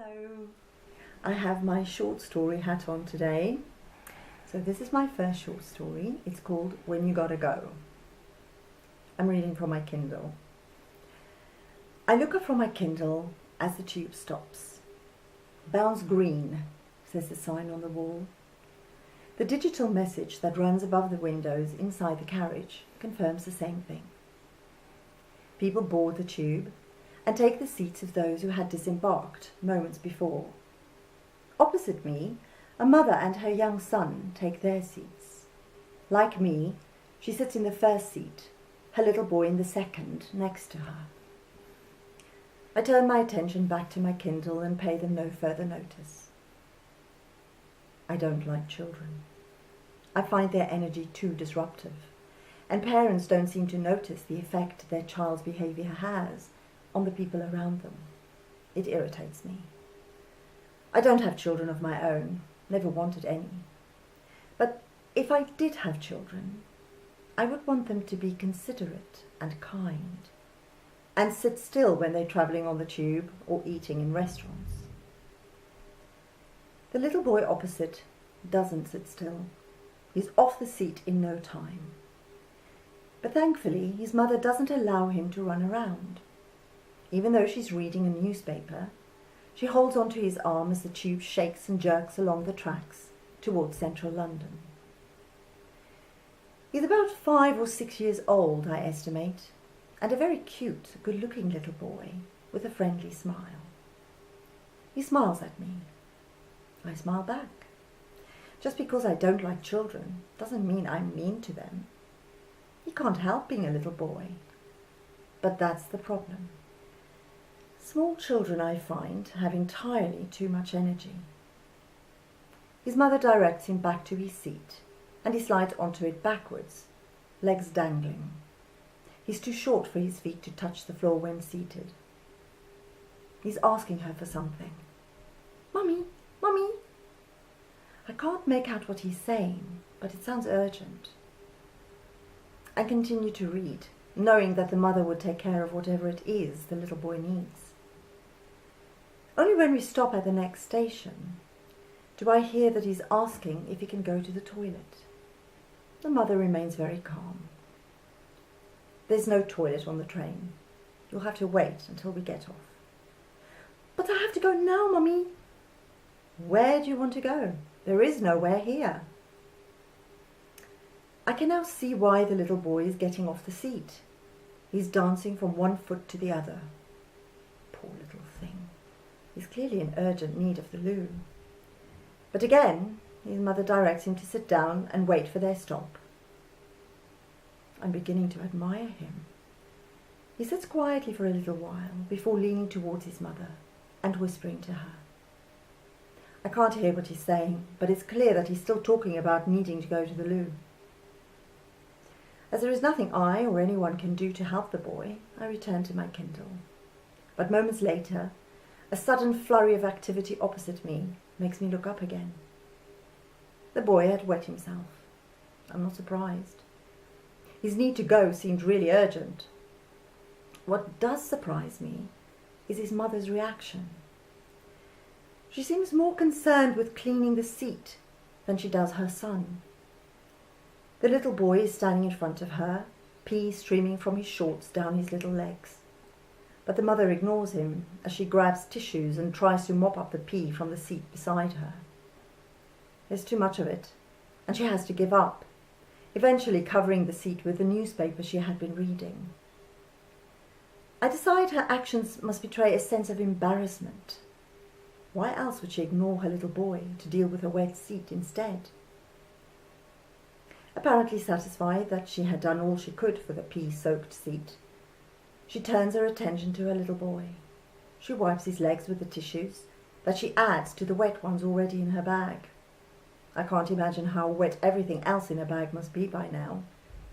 Hello, I have my short story hat on today. So this is my first short story. It's called When You Gotta Go. I'm reading from my Kindle. I look up from my Kindle as the tube stops. Bounds green, says the sign on the wall. The digital message that runs above the windows inside the carriage confirms the same thing. People board the tube and take the seats of those who had disembarked moments before. Opposite me, a mother and her young son take their seats. Like me, she sits in the first seat, her little boy in the second, next to her. I turn my attention back to my Kindle and pay them no further notice. I don't like children. I find their energy too disruptive, and parents don't seem to notice the effect their child's behavior has on the people around them. It irritates me. I don't have children of my own, never wanted any. But if I did have children, I would want them to be considerate and kind, and sit still when they're travelling on the tube or eating in restaurants. The little boy opposite doesn't sit still. He's off the seat in no time. But thankfully, his mother doesn't allow him to run around. Even though she's reading a newspaper, she holds onto his arm as the tube shakes and jerks along the tracks towards central London. He's about 5 or 6 years old, I estimate, and a very cute, good-looking little boy with a friendly smile. He smiles at me. I smile back. Just because I don't like children doesn't mean I'm mean to them. He can't help being a little boy. But that's the problem. Small children, I find, have entirely too much energy. His mother directs him back to his seat, and he slides onto it backwards, legs dangling. He's too short for his feet to touch the floor when seated. He's asking her for something. "Mummy, Mummy!" I can't make out what he's saying, but it sounds urgent. I continue to read, knowing that the mother would take care of whatever it is the little boy needs. Only when we stop at the next station do I hear that he's asking if he can go to the toilet. The mother remains very calm. "There's no toilet on the train. You'll have to wait until we get off." "But I have to go now, Mummy." "Where do you want to go? There is nowhere here." I can now see why the little boy is getting off the seat. He's dancing from one foot to the other. Poor little thing. He's clearly in urgent need of the loo. But again, his mother directs him to sit down and wait for their stop. I'm beginning to admire him. He sits quietly for a little while before leaning towards his mother and whispering to her. I can't hear what he's saying, but it's clear that he's still talking about needing to go to the loo. As there is nothing I or anyone can do to help the boy, I return to my Kindle. But moments later, a sudden flurry of activity opposite me makes me look up again. The boy had wet himself. I'm not surprised. His need to go seemed really urgent. What does surprise me is his mother's reaction. She seems more concerned with cleaning the seat than she does her son. The little boy is standing in front of her, pee streaming from his shorts down his little legs. But the mother ignores him as she grabs tissues and tries to mop up the pee from the seat beside her. There's too much of it, and she has to give up, eventually covering the seat with the newspaper she had been reading. I decide her actions must betray a sense of embarrassment. Why else would she ignore her little boy to deal with a wet seat instead? Apparently satisfied that she had done all she could for the pee-soaked seat, she turns her attention to her little boy. She wipes his legs with the tissues that she adds to the wet ones already in her bag. I can't imagine how wet everything else in her bag must be by now,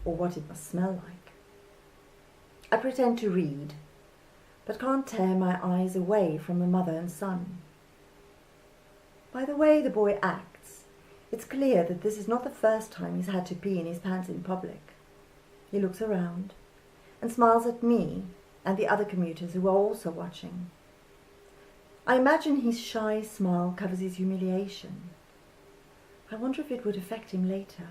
or what it must smell like. I pretend to read, but can't tear my eyes away from the mother and son. By the way the boy acts, it's clear that this is not the first time he's had to pee in his pants in public. He looks around and smiles at me and the other commuters who are also watching. I imagine his shy smile covers his humiliation. I wonder if it would affect him later.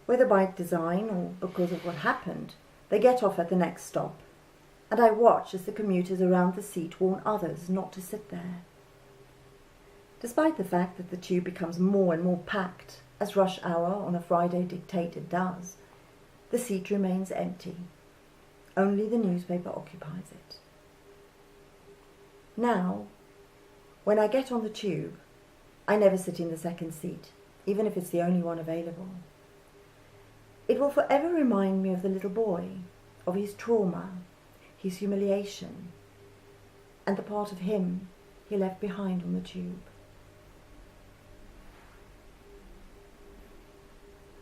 Whether by design or because of what happened, they get off at the next stop, and I watch as the commuters around the seat warn others not to sit there. Despite the fact that the tube becomes more and more packed, as rush hour on a Friday dictate it does, the seat remains empty. Only the newspaper occupies it. Now, when I get on the tube, I never sit in the second seat, even if it's the only one available. It will forever remind me of the little boy, of his trauma, his humiliation, and the part of him he left behind on the tube.